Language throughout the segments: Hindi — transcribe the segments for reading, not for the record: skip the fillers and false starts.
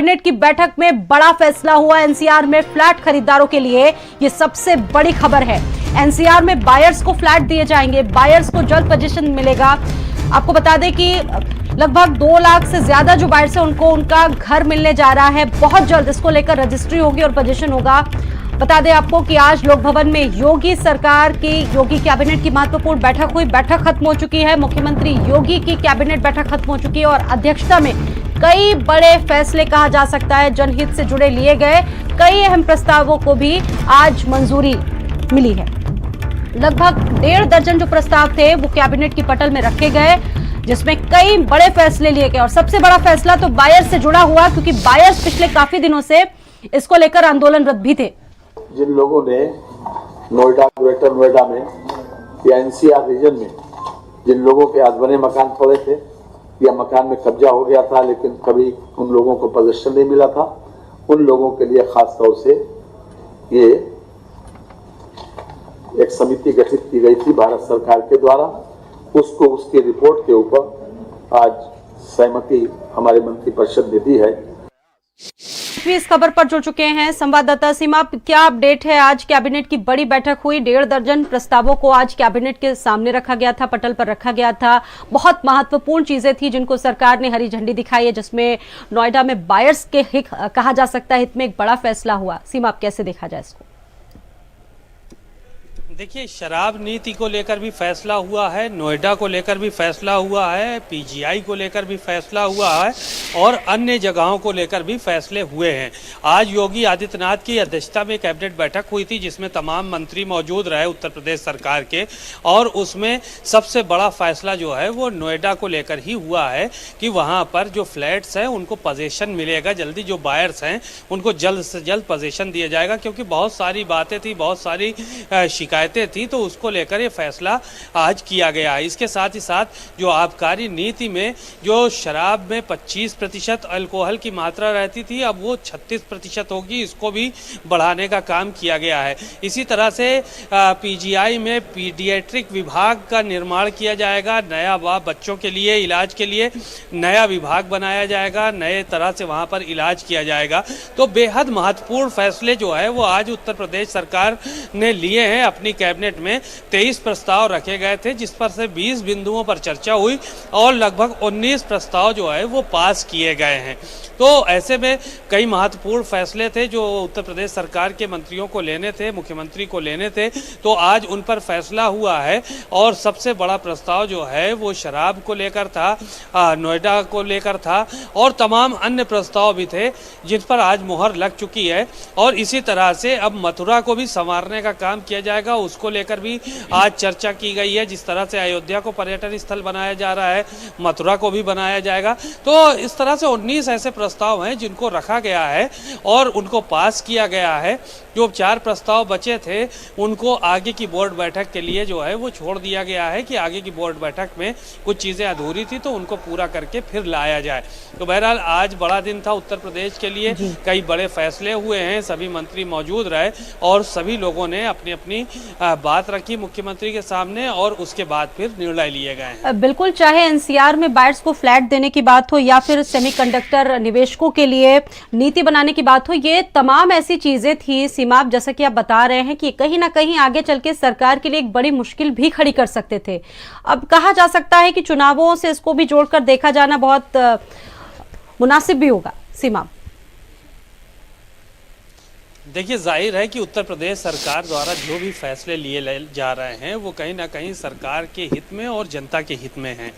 कैबिनेट की बैठक में बड़ा फैसला हुआ। एनसीआर में फ्लैट खरीदारों के लिए यह सबसे बड़ी खबर है। एनसीआर में बायर्स को फ्लैट दिए जाएंगे, बायर्स को जल्द पोजीशन मिलेगा। आपको बता दें कि लगभग 2 लाख से ज्यादा जो बायर्स है उनको उनका घर मिलने जा रहा है। बहुत जल्द इसको लेकर रजिस्ट्री होगी और पोजीशन होगा। बता दें आपको कि आज लोक भवन में योगी कैबिनेट की महत्वपूर्ण बैठक हुई। बैठक खत्म हो चुकी है। मुख्यमंत्री योगी की कैबिनेट बैठक खत्म हो चुकी है और अध्यक्षता में कई बड़े फैसले कहा जा सकता है जनहित से जुड़े लिए गए कई अहम प्रस्तावों को भी आज मंजूरी मिली है। लगभग 1.5 दर्जन जो प्रस्ताव थे वो कैबिनेट की पटल में रखे गए, जिसमें कई बड़े फैसले लिए गए। और सबसे बड़ा फैसला तो बायर्स से जुड़ा हुआ, क्योंकि बायर्स पिछले काफी दिनों से इसको लेकर आंदोलनरत भी थे। जिन लोगों ने नोएडा, ग्रेटर नोएडा में या एनसीआर रीजन में जिन लोगों के आज बने मकान थोड़े थे या मकान में कब्जा हो गया था लेकिन कभी उन लोगों को पोजीशन नहीं मिला था, उन लोगों के लिए खास तौर से ये एक समिति गठित की गई थी भारत सरकार के द्वारा। उसकी रिपोर्ट के ऊपर आज सहमति हमारे मंत्रिपरिषद ने दी है। इस खबर पर जुड़ चुके हैं संवाददाता सीमा। क्या अपडेट है? आज कैबिनेट की बड़ी बैठक हुई, 1.5 दर्जन प्रस्तावों को आज कैबिनेट के सामने रखा गया था, पटल पर रखा गया था। बहुत महत्वपूर्ण चीजें थी जिनको सरकार ने हरी झंडी दिखाई है, जिसमें नोएडा में बायर्स के हित कहा जा सकता है, हित में एक बड़ा फैसला हुआ। सीमा, आप कैसे देखा जाए इसको? देखिए, शराब नीति को लेकर भी फैसला हुआ है, नोएडा को लेकर भी फैसला हुआ है, पीजीआई को लेकर भी फैसला हुआ है और अन्य जगहों को लेकर भी फैसले हुए हैं। आज योगी आदित्यनाथ की अध्यक्षता में कैबिनेट बैठक हुई थी जिसमें तमाम मंत्री मौजूद रहे उत्तर प्रदेश सरकार के, और उसमें सबसे बड़ा फैसला जो है वो नोएडा को लेकर ही हुआ है कि वहाँ पर जो फ्लैट्स हैं उनको पोजीशन मिलेगा जल्दी। जो बायर्स हैं उनको जल्द से जल्द पोजीशन दिया जाएगा, क्योंकि बहुत सारी बातें थी, बहुत सारी शिकायतें थी, तो उसको लेकर ये फैसला आज किया गया है। इसके साथ ही साथ जो आबकारी नीति में जो शराब में 25% अल्कोहल की मात्रा रहती थी, अब वो 36% होगी, इसको भी बढ़ाने का काम किया गया है। इसी तरह से पीजीआई में पीडियाट्रिक विभाग का निर्माण किया जाएगा। नया बच्चों के लिए इलाज के लिए नया विभाग बनाया जाएगा, नए तरह से वहाँ पर इलाज किया जाएगा। तो बेहद महत्वपूर्ण फैसले जो है वो आज उत्तर प्रदेश सरकार ने लिए हैं। अपनी कैबिनेट में 23 प्रस्ताव रखे गए थे, जिस पर से 20 बिंदुओं पर चर्चा हुई और लगभग 19 प्रस्ताव जो है वो पास किए गए हैं। तो ऐसे में कई महत्वपूर्ण फैसले थे जो उत्तर प्रदेश सरकार के मंत्रियों को लेने थे, मुख्यमंत्री को लेने थे, तो आज उन पर फैसला हुआ है। और सबसे बड़ा प्रस्ताव जो है वो शराब को लेकर था, नोएडा को लेकर था और तमाम अन्य प्रस्ताव भी थे जिन पर आज मुहर लग चुकी है। और इसी तरह से अब मथुरा को भी संवारने का काम किया जाएगा, उसको लेकर भी आज चर्चा की गई है। जिस तरह से अयोध्या को पर्यटन स्थल बनाया जा रहा है, मथुरा को भी बनाया जाएगा। तो इस तरह से 19 ऐसे प्रस्ताव हैं जिनको रखा गया है और उनको पास किया गया है। जो 4 प्रस्ताव बचे थे उनको आगे की बोर्ड बैठक के लिए जो है वो छोड़ दिया गया है कि आगे की बोर्ड बैठक में कुछ चीज़ें अधूरी थी तो उनको पूरा करके फिर लाया जाए। तो बहरहाल आज बड़ा दिन था उत्तर प्रदेश के लिए, कई बड़े फैसले हुए हैं, सभी मंत्री मौजूद रहे और सभी लोगों ने अपनी अपनी बात रखी मुख्यमंत्री के सामने और उसके बाद फिर निर्णय लिए गए। बिल्कुल, चाहे एनसीआर में बायर्स को फ्लैट देने की बात हो या फिर सेमीकंडक्टर निवेशकों के लिए नीति बनाने की बात हो, ये तमाम ऐसी चीजें थी सीमा, जैसा कि आप बता रहे हैं कि कहीं ना कहीं आगे चल के सरकार के लिए एक बड़ी मुश्किल भी खड़ी कर सकते थे। अब कहा जा सकता है कि चुनावों से इसको भी जोड़कर देखा जाना बहुत मुनासिब भी होगा। सीमा, देखिए, जाहिर है कि उत्तर प्रदेश सरकार द्वारा जो भी फैसले लिए जा रहे हैं वो कहीं ना कहीं सरकार के हित में और जनता के हित में हैं।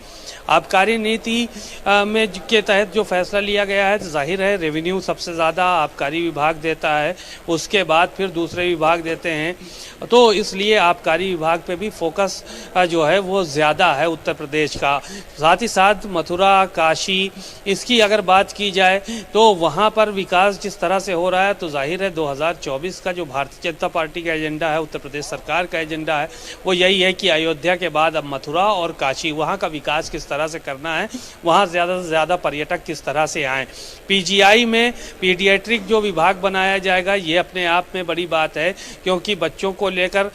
आबकारी नीति में के तहत जो फैसला लिया गया है, तो जाहिर है रेवेन्यू सबसे ज़्यादा आबकारी विभाग देता है, उसके बाद फिर दूसरे विभाग देते हैं, तो इसलिए आबकारी विभाग पे भी फोकस जो है वो ज़्यादा है उत्तर प्रदेश का। साथ ही साथ मथुरा, काशी, इसकी अगर बात की जाए तो वहाँ पर विकास जिस तरह से हो रहा है तो जाहिर है 2000 2024 का जो भारतीय जनता पार्टी का एजेंडा है, उत्तर प्रदेश सरकार का एजेंडा है, वो यही है कि अयोध्या के बाद अब मथुरा और काशी, वहाँ का विकास किस तरह से करना है, वहाँ ज़्यादा से ज़्यादा पर्यटक किस तरह से आएँ। पीजीआई में पीडियाट्रिक जो विभाग बनाया जाएगा, ये अपने आप में बड़ी बात है, क्योंकि बच्चों को लेकर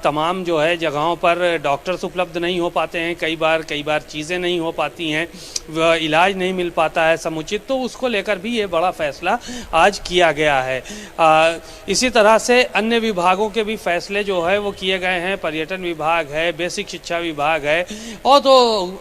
तमाम जो है जगहों पर डॉक्टर्स उपलब्ध नहीं हो पाते हैं, कई बार चीज़ें नहीं हो पाती हैं, इलाज नहीं मिल पाता है समुचित, तो उसको लेकर भी ये बड़ा फैसला आज किया गया है। इसी तरह से अन्य विभागों के भी फैसले जो है वो किए गए हैं। पर्यटन विभाग है, बेसिक शिक्षा विभाग है, और तो